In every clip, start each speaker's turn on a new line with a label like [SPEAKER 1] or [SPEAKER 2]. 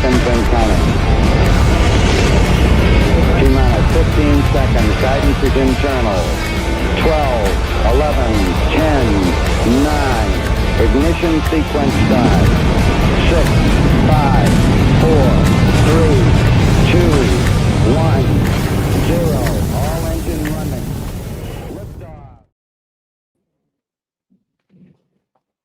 [SPEAKER 1] seconds and counting. T-minus 15 seconds. Guidance is internal. 12, 11, 10, 9. Ignition sequence start. 6, 5, 4, 3, 2, 1, 0. All engine running. Liftoff.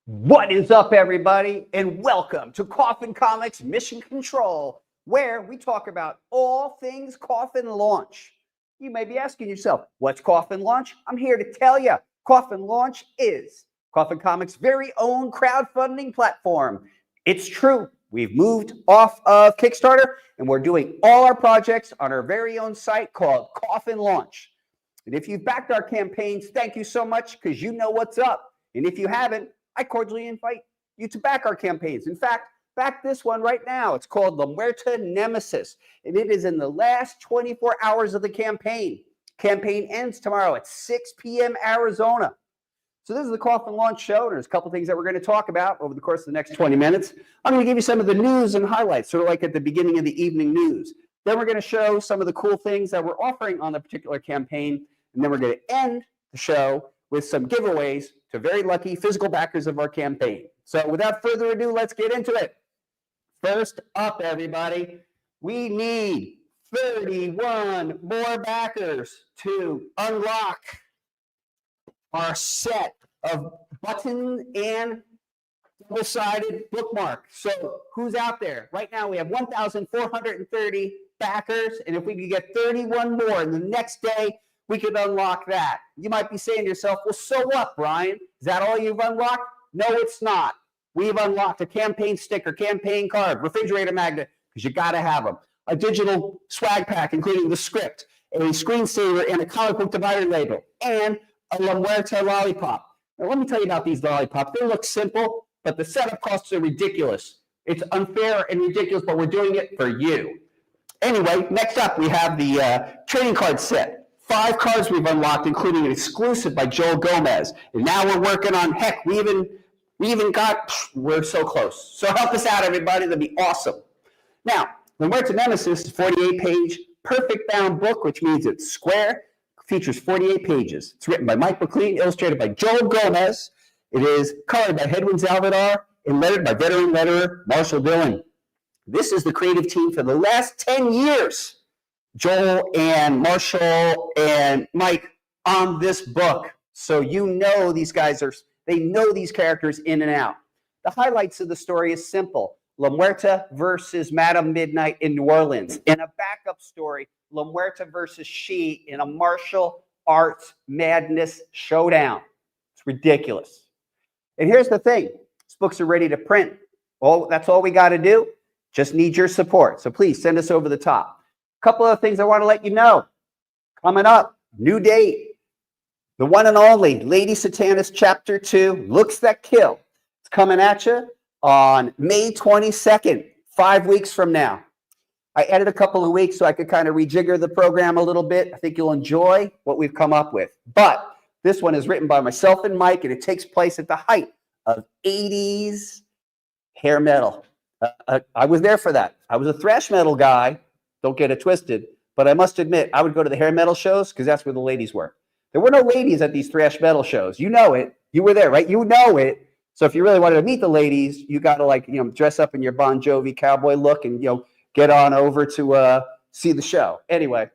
[SPEAKER 2] What is up, everybody, and welcome to Coffin Comics Mission Control, where we talk about all things Coffin Launch. You may be asking yourself, what's Coffin Launch? I'm here to tell you, Coffin Launch is Coffin Comics' very own crowdfunding platform. It's true. We've moved off of Kickstarter, and we're doing all our projects on our very own site called Coffin Launch. And if you've backed our campaigns, thank you so much, because you know what's up. And if you haven't, I cordially invite you to back our campaigns. In fact, back this one right now. It's called the Muerta Nemesis, and it is in the last 24 hours of the campaign. Campaign ends tomorrow at 6 p.m. Arizona. So this is the Coffin Launch show, and there's a couple things that we're going to talk about over the course of the next 20 minutes. I'm going to give you some of the news and highlights, sort of like at the beginning of the evening news. Then we're going to show some of the cool things that we're offering on the particular campaign, and then we're going to end the show with some giveaways to very lucky physical backers of our campaign. So without further ado, let's get into it. First up, everybody, we need 31 more backers to unlock our set of button and double-sided bookmark. So who's out there? Right now we have 1,430 backers, and if we could get 31 more, and the next day we could unlock that. You might be saying to yourself, well, so what, Brian? Is that all you've unlocked? No, it's not. We've unlocked a campaign sticker, campaign card, refrigerator magnet, because you got to have them, a digital swag pack, including the script, a screensaver, and a comic book divider label, and a La Muerta lollipop. Now, let me tell you about these lollipops. They look simple, but the setup costs are ridiculous. It's unfair and ridiculous, but we're doing it for you. Anyway, next up, we have the trading card set. 5 cards we've unlocked, including an exclusive by Joel Gomez. And now we're working on, heck, we even got, we're so close. So help us out, everybody. That'd be awesome. Now, the Muerta Nemesis is a 48-page perfect bound book, which means it's square, features 48 pages. It's written by Mike McLean, illustrated by Joel Gomez. It is colored by Hedwin Zalvadar and lettered by veteran letterer Marshall Dillon. This is the creative team for the last 10 years. Joel and Marshall and Mike on this book. So you know these guys they know these characters in and out. The highlights of the story is simple. La Muerta versus Madame Midnight in New Orleans. In a backup story, La Muerta versus She in a martial arts madness showdown. It's ridiculous. And here's the thing. These books are ready to print. That's all we got to do. Just need your support. So please send us over the top. A couple of things I want to let you know. Coming up, new date. The one and only Lady Satanist Chapter 2, Looks That Kill. It's coming at you on May 22nd, 5 weeks from now. I added a couple of weeks so I could kind of rejigger the program a little bit. I think you'll enjoy what we've come up with. But this one is written by myself and Mike, and it takes place at the height of 80s hair metal. I was there for that. I was a thrash metal guy. Don't get it twisted. But I must admit, I would go to the hair metal shows because that's where the ladies were. There were no ladies at these thrash metal shows. You know it. You were there, right? You know it. So if you really wanted to meet the ladies, you got to dress up in your Bon Jovi cowboy look and, get on over to see the show. Anyway,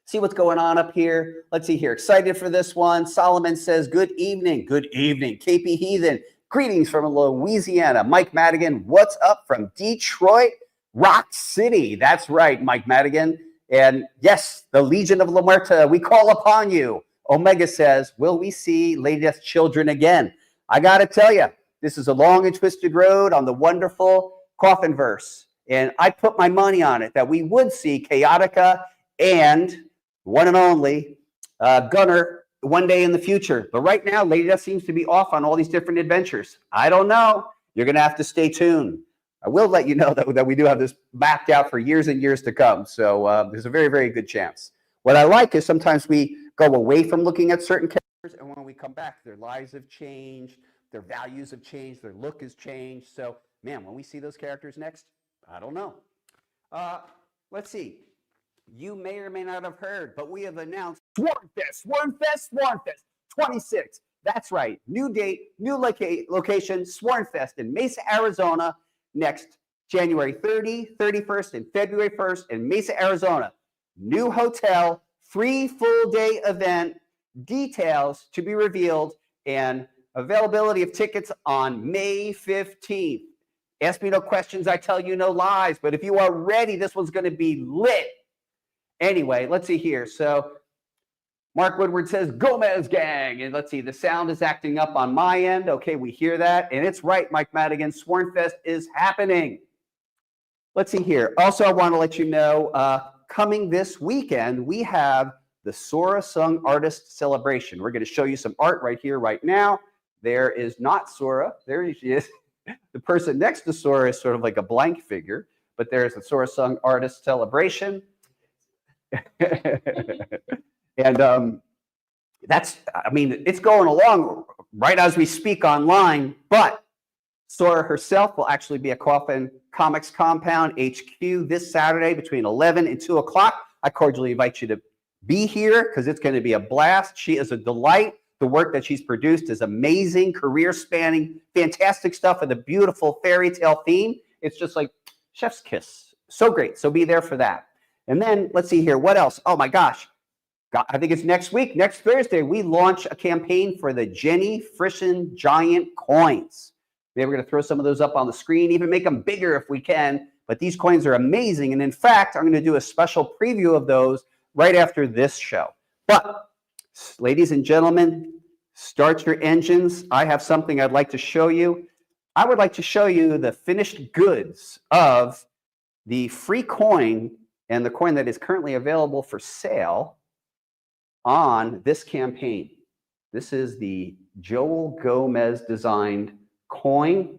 [SPEAKER 2] see what's going on up here. Let's see here. Excited for this one. Solomon says, good evening. Good evening. KP Heathen. Greetings from Louisiana. Mike Madigan. What's up from Detroit? Rock City. That's right, Mike Madigan. And yes, the Legion of La Muerta, we call upon you. Omega says, will we see Lady Death's children again? I got to tell you, this is a long and twisted road on the wonderful Coffin verse. And I put my money on it that we would see Chaotica and one and only Gunner one day in the future. But right now, Lady Death seems to be off on all these different adventures. I don't know. You're going to have to stay tuned. I will let you know that we do have this mapped out for years and years to come. So there's a very, very good chance. What I like is sometimes we go away from looking at certain characters, and when we come back, their lives have changed, their values have changed, their look has changed. So, man, when we see those characters next, I don't know. Let's see. You may or may not have heard, but we have announced Swarmfest 26. That's right. New date, new location, Swarmfest in Mesa, Arizona, next January 30, 31st, and February 1st in Mesa, Arizona. New hotel, 3 full-day event, details to be revealed, and availability of tickets on May 15th. Ask me no questions, I tell you no lies. But if you are ready, this one's going to be lit. Anyway, let's see here. So Mark Woodward says, Gomez gang. And let's see, the sound is acting up on my end. Okay, we hear that. And it's right, Mike Madigan, Swarmfest is happening. Let's see here. Also, I want to let you know, coming this weekend, we have the Sora Sung Artist Celebration. We're going to show you some art right here, right now. There is not Sora. There she is. The person next to Sora is sort of like a blank figure, but there's a Sora Sung Artist Celebration. And that's, I mean, it's going along right as we speak online, but Sora herself will actually be at Coffin Comics Compound HQ this Saturday between 11 and 2 o'clock. I cordially invite you to be here because it's going to be a blast. She is a delight. The work that she's produced is amazing, career-spanning, fantastic stuff with a beautiful fairy tale theme. It's just like chef's kiss. So great. So be there for that. And then let's see here. What else? Oh, my gosh. I think it's next week, next Thursday, we launch a campaign for the Jenny Frischen Giant coins. Maybe we're going to throw some of those up on the screen, even make them bigger if we can. But these coins are amazing. And in fact, I'm going to do a special preview of those right after this show. But ladies and gentlemen, start your engines. I have something I'd like to show you. I would like to show you the finished goods of the free coin and the coin that is currently available for sale on this campaign. This is the Joel Gomez designed coin.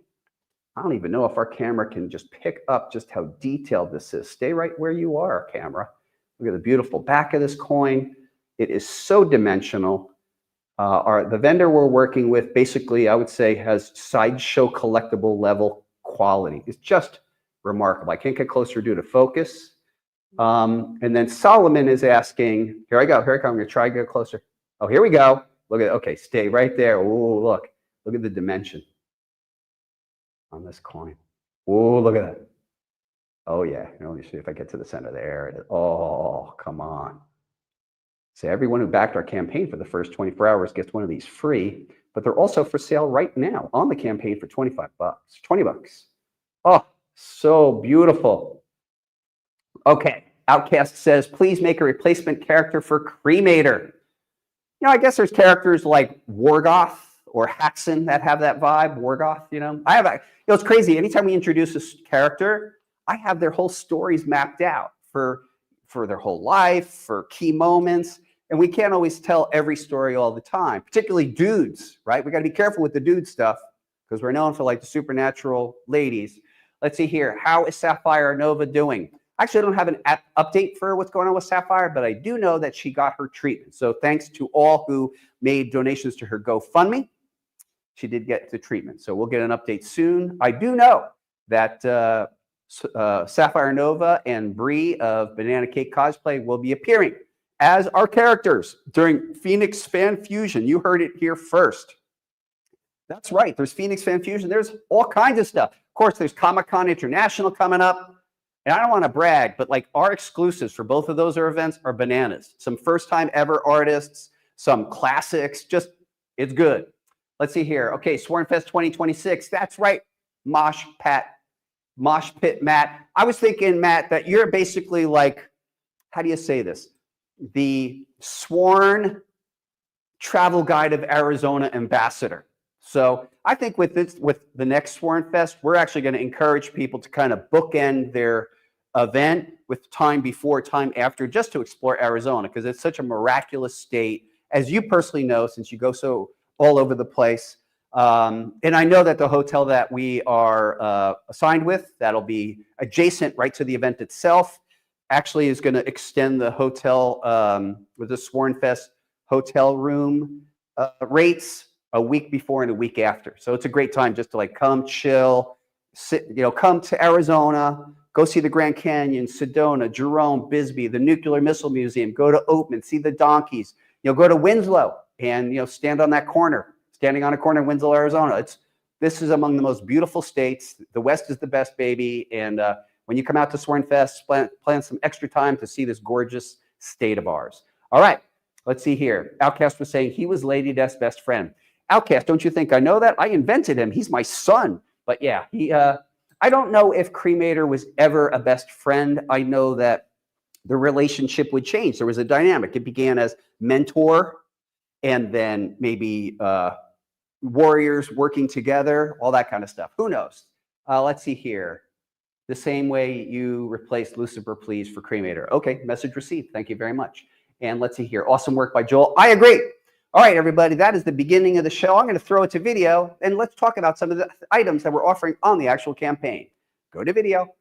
[SPEAKER 2] I don't even know if our camera can just pick up just how detailed this is. Stay right where you are, camera. Look at the beautiful back of this coin. It is so dimensional. The vendor we're working with basically, I would say, has sideshow collectible level quality. It's just remarkable. I can't get closer due to focus. And then Solomon is asking, here I go, here I come. I'm going to try to get closer. Oh, here we go. Look at, okay, stay right there. Oh, look at the dimension on this coin. Oh, look at that. Oh, yeah. Let me see if I get to the center there. Oh, come on. So everyone who backed our campaign for the first 24 hours gets one of these free, but they're also for sale right now on the campaign for 25 bucks, 20 bucks. Oh, so beautiful. Okay, Outcast says, please make a replacement character for Cremator. You know, I guess there's characters like Wargoth or Haxon that have that vibe. Wargoth, you know. It's crazy. Anytime we introduce a character, I have their whole stories mapped out for their whole life, for key moments. And we can't always tell every story all the time, particularly dudes, right? We got to be careful with the dude stuff because we're known for like the supernatural ladies. Let's see here. How is Sapphire Nova doing? Actually, I don't have an update for what's going on with Sapphire, but I do know that she got her treatment. So thanks to all who made donations to her GoFundMe. She did get the treatment. So we'll get an update soon. I do know that Sapphire Nova and Bree of Banana Cake Cosplay will be appearing as our characters during Phoenix Fan Fusion. You heard it here first. That's right. There's Phoenix Fan Fusion. There's all kinds of stuff. Of course, there's Comic-Con International coming up. And I don't want to brag, but like our exclusives for both of those events are bananas. Some first-time ever artists, some classics. Just, it's good. Let's see here. Okay, Swarmfest 2026. That's right, Mosh Pit Matt. I was thinking, Matt, that you're basically like, how do you say this? The sworn travel guide of Arizona ambassador. So I think with the next Swarmfest, we're actually going to encourage people to kind of bookend their event with time before, time after, just to explore Arizona, because it's such a miraculous state, as you personally know, since you go so all over the place. And I know that the hotel that we are assigned with, that'll be adjacent right to the event itself, actually is going to extend the hotel with the Swarmfest hotel room rates a week before and a week after. So it's a great time just to like come chill, come to Arizona, go see the Grand Canyon, Sedona, Jerome, Bisbee, the Nuclear Missile Museum, go to Oatman, see the donkeys, go to Winslow and, stand on that corner, standing on a corner in Winslow, Arizona. This is among the most beautiful states. The West is the best, baby. And when you come out to Sworn Fest, plan some extra time to see this gorgeous state of ours. All right, let's see here. Outcast was saying he was Lady Death's best friend. Outcast, don't you think I know that? I invented him. He's my son. But yeah, I don't know if Cremator was ever a best friend. I know that the relationship would change. There was a dynamic. It began as mentor and then maybe warriors working together, all that kind of stuff. Who knows? Let's see here. The same way you replaced Lucifer, please, for Cremator. Okay, message received. Thank you very much. And let's see here. Awesome work by Joel. I agree. All right, everybody, that is the beginning of the show. I'm going to throw it to video, and let's talk about some of the items that we're offering on the actual campaign. Go to video.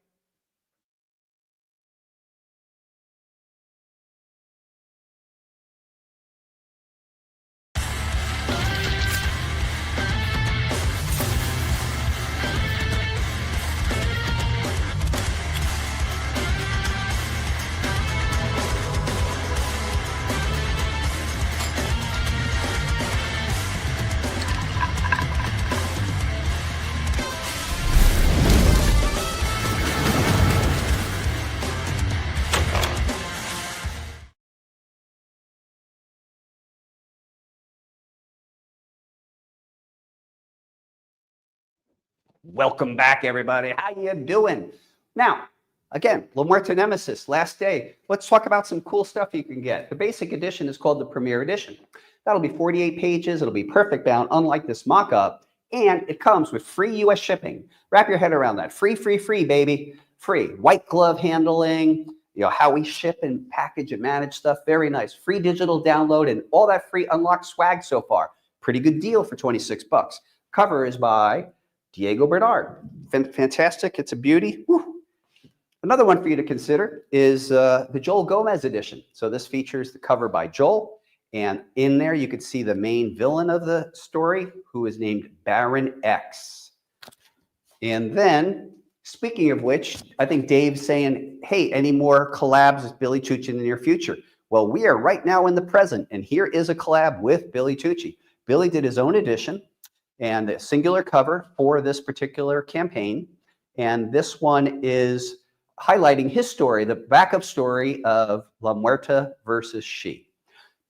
[SPEAKER 2] Welcome back, everybody. How you doing? Now, again, Muerta Nemesis, last day. Let's talk about some cool stuff you can get. The basic edition is called the Premier Edition. That'll be 48 pages. It'll be perfect bound, unlike this mock-up, and it comes with free U.S. shipping. Wrap your head around that. Free, free, free, baby. Free. White glove handling, how we ship and package and manage stuff. Very nice. Free digital download and all that free unlocked swag so far. Pretty good deal for 26 bucks. Cover is by Diego Bernard. Fantastic. It's a beauty. Woo. Another one for you to consider is the Joel Gomez edition. So this features the cover by Joel. And in there, you could see the main villain of the story, who is named Baron X. And then, speaking of which, I think Dave's saying, hey, any more collabs with Billy Tucci in the near future? Well, we are right now in the present. And here is a collab with Billy Tucci. Billy did his own edition and a singular cover for this particular campaign. And this one is highlighting his story, the backup story of La Muerta versus She.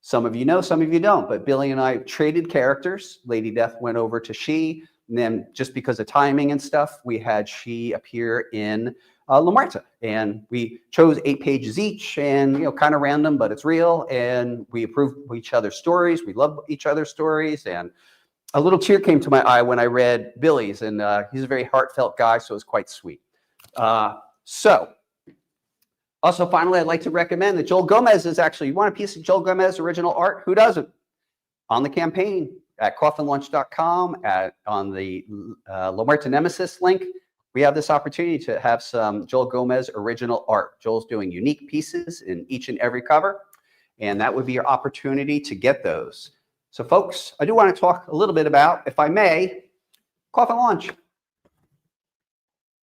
[SPEAKER 2] Some of you know, some of you don't, but Billy and I traded characters. Lady Death went over to She, and then just because of timing and stuff, we had She appear in La Muerta. And we chose 8 pages each, and kind of random, but it's real. And we approved each other's stories. We love each other's stories, and a little tear came to my eye when I read Billy's, and he's a very heartfelt guy, so it was quite sweet. Also, finally, I'd like to recommend that Joel Gomez is actually, you want a piece of Joel Gomez original art? Who doesn't? On the campaign at coffinlaunch.com, on the La Muerta Nemesis link, we have this opportunity to have some Joel Gomez original art. Joel's doing unique pieces in each and every cover, and that would be your opportunity to get those. So, folks, I do want to talk a little bit about, if I may, Coffin Launch.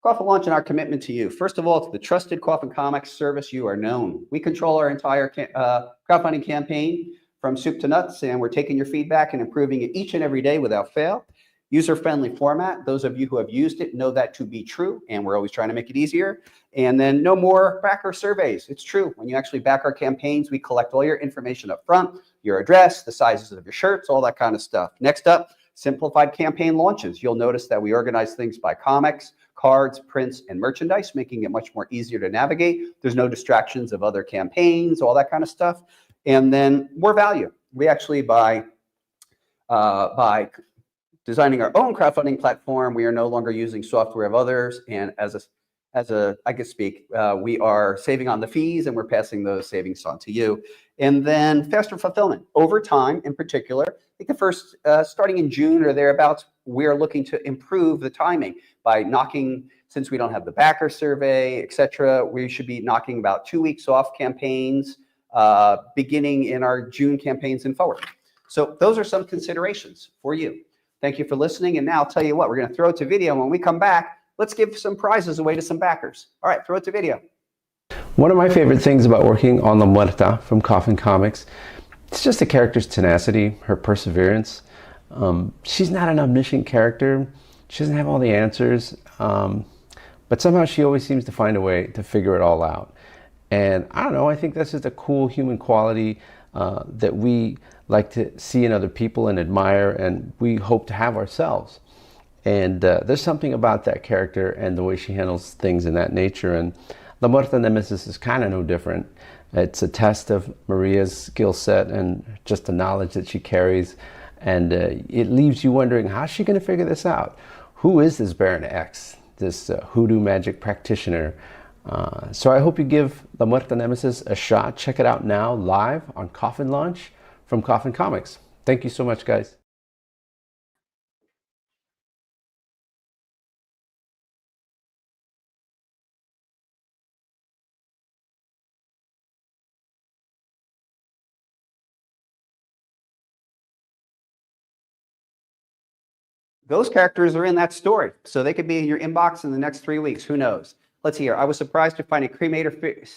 [SPEAKER 2] Coffin Launch and our commitment to you. First of all, to the trusted Coffin Comics service, you are known. We control our entire crowdfunding campaign from soup to nuts, and we're taking your feedback and improving it each and every day without fail. User-friendly format. Those of you who have used it know that to be true, and we're always trying to make it easier. And then no more backer surveys. It's true. When you actually back our campaigns, we collect all your information up front, your address, the sizes of your shirts, all that kind of stuff. Next up, simplified campaign launches. You'll notice that we organize things by comics, cards, prints, and merchandise, making it much more easier to navigate. There's no distractions of other campaigns, all that kind of stuff. And then more value. We actually, by designing our own crowdfunding platform, we are no longer using software of others. And I could speak, we are saving on the fees, and we're passing those savings on to you. And then faster fulfillment. Over time, in particular, I think the first, starting in June or thereabouts, we're looking to improve the timing by knocking, since we don't have the backer survey, et cetera, we should be knocking about 2 weeks off campaigns, beginning in our June campaigns and forward. So those are some considerations for you. Thank you for listening. And now I'll tell you what, we're going to throw it to video. When we come back, let's give some prizes away to some backers. All right, throw it to video.
[SPEAKER 3] One of my favorite things about working on La Muerta from Coffin Comics, it's just the character's tenacity, her perseverance. She's not an omniscient character. She doesn't have all the answers, but somehow she always seems to find a way to figure it all out. And I don't know, I think that's just a cool human quality that we like to see in other people and admire, and we hope to have ourselves. And there's something about that character and the way she handles things in that nature. And La Muerta Nemesis is kind of no different. It's a test of Maria's skill set and just the knowledge that she carries. And it leaves you wondering, how's she going to figure this out? Who is this Baron X, this hoodoo magic practitioner? So I hope you give La Muerta Nemesis a shot. Check it out now, live on Coffin Launch from Coffin Comics. Thank you so much, guys.
[SPEAKER 2] Those characters are in that story, so they could be in your inbox in the next 3 weeks. Who knows? Let's see here. I was surprised to find a cremator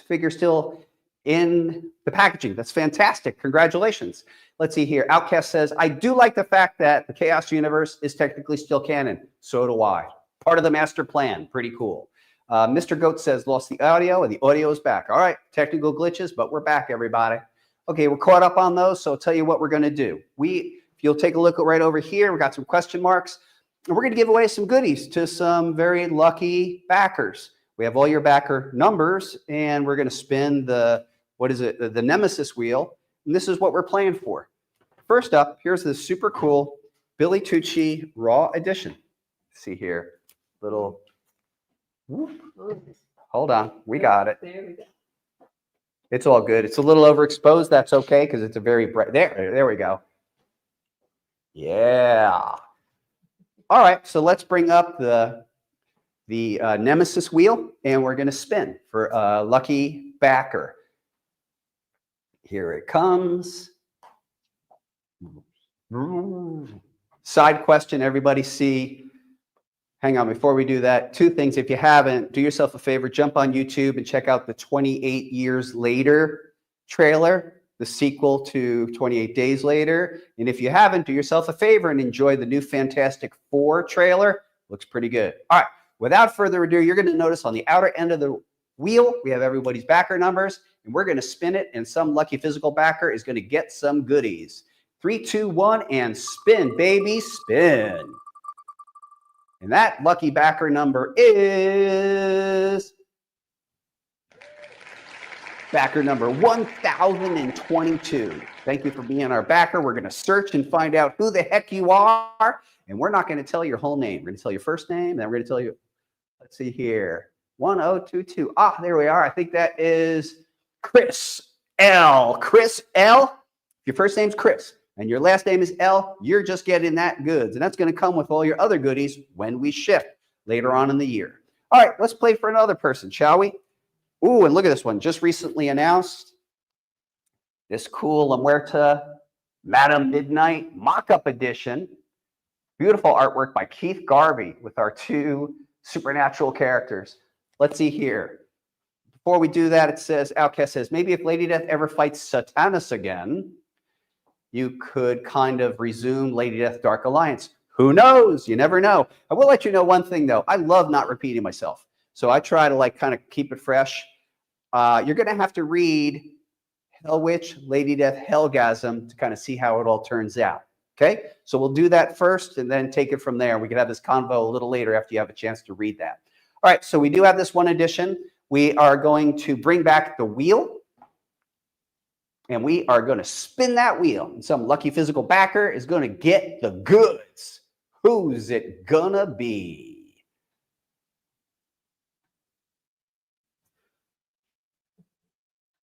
[SPEAKER 2] figure still in the packaging. That's fantastic. Congratulations. Let's see here. Outcast says, I do like the fact that the Chaos Universe is technically still canon. So do I. Part of the master plan. Pretty cool. Mr. Goat says, lost the audio, and the audio is back. All right, technical glitches, but we're back, everybody. Okay, we're caught up on those, so I'll tell you what we're going to do. If you'll take a look right over here, we got some question marks, and we're going to give away some goodies to some very lucky backers. We have all your backer numbers, and we're going to spin the Nemesis wheel, and this is what we're playing for. First up, here's the super cool Billy Tucci Raw Edition. See here, little. Whoop. Hold on, we got it.
[SPEAKER 4] There we go.
[SPEAKER 2] It's all good. It's a little overexposed. That's okay because it's a very bright. There we go. Yeah. All right, so let's bring up the Nemesis wheel, and we're going to spin for a lucky backer. Here it comes. Side question, everybody see. Hang on, before we do that, two things. If you haven't, do yourself a favor, jump on YouTube and check out the 28 Years Later trailer, the sequel to 28 Days Later. And if you haven't, do yourself a favor and enjoy the new Fantastic Four trailer. Looks pretty good. All right, without further ado, you're going to notice on the outer end of the wheel, we have everybody's backer numbers, and we're going to spin it, and some lucky physical backer is going to get some goodies. 3, 2, 1, and spin, baby, spin. And that lucky backer number is backer number 1022. Thank you for being our backer. We're going to search and find out who the heck you are. And we're not going to tell your whole name. We're going to tell your first name. Then we're going to tell you, let's see here, 1022. Ah, there we are. I think that is Chris L. Chris L. If your first name's Chris and your last name is L, you're just getting that goods. And that's going to come with all your other goodies when we ship later on in the year. All right, let's play for another person, shall we? Ooh, and look at this one. Just recently announced. This cool La Muerta Madame Midnight mock-up edition. Beautiful artwork by Keith Garvey with our two supernatural characters. Let's see here. Before we do that, it says, Outcast says, maybe if Lady Death ever fights Satanus again, you could kind of resume Lady Death Dark Alliance. Who knows? You never know. I will let you know one thing, though. I love not repeating myself. So I try to like kind of keep it fresh. You're going to have to read Hell Witch, Lady Death, Hellgasm to kind of see how it all turns out. Okay? So we'll do that first and then take it from there. We can have this convo a little later after you have a chance to read that. All right, so we do have this one edition. We are going to bring back the wheel. And we are going to spin that wheel. And some lucky physical backer is going to get the goods. Who's it going to be?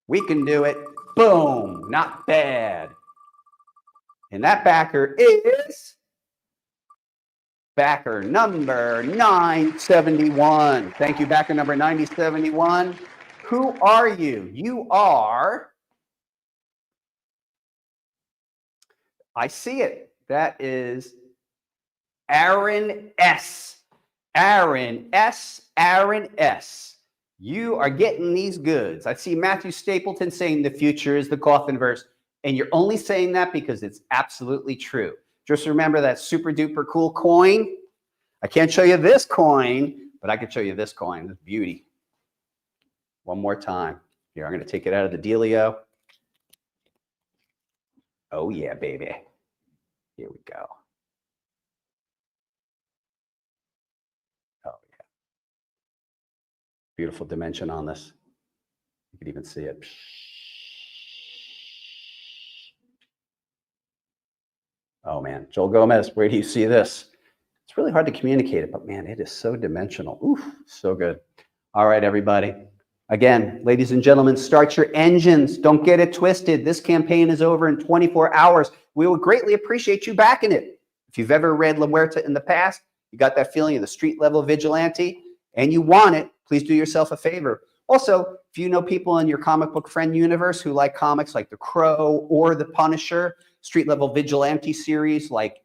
[SPEAKER 2] We can do it. Boom. Not bad. And that backer is backer number 971. Thank you, backer number 971. Who are you? You are... I see it. That is Aaron S. Aaron S. You are getting these goods. I see Matthew Stapleton saying the future is the coffin verse, and you're only saying that because it's absolutely true. Just remember that super duper cool coin. I can't show you this coin, but I can show you this coin. This beauty. One more time. Here, I'm going to take it out of the dealio. Oh, yeah, baby. Here we go. Oh, yeah. Beautiful dimension on this. You can even see it. Oh, man. Joel Gomez, where do you see this? It's really hard to communicate it, but, man, it is so dimensional. Oof, so good. All right, everybody. Again, ladies and gentlemen, start your engines. Don't get it twisted. This campaign is over in 24 hours. We would greatly appreciate you backing it. If you've ever read La Muerta in the past, you got that feeling of the street level vigilante, and you want it, please do yourself a favor. Also, if you know people in your comic book friend universe who like comics like The Crow or The Punisher, street level vigilante series like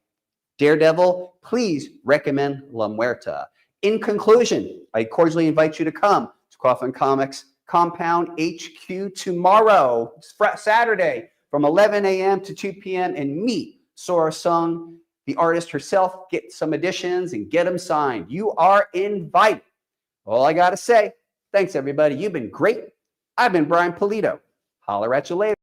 [SPEAKER 2] Daredevil, please recommend La Muerta. In conclusion, I cordially invite you to come to Coffin Comics Compound HQ tomorrow, Saturday, from 11 a.m. to 2 p.m. and meet Sora Sung, the artist herself, get some editions and get them signed. You are invited. All I got to say, thanks, everybody. You've been great. I've been Brian Polito. Holler at you later.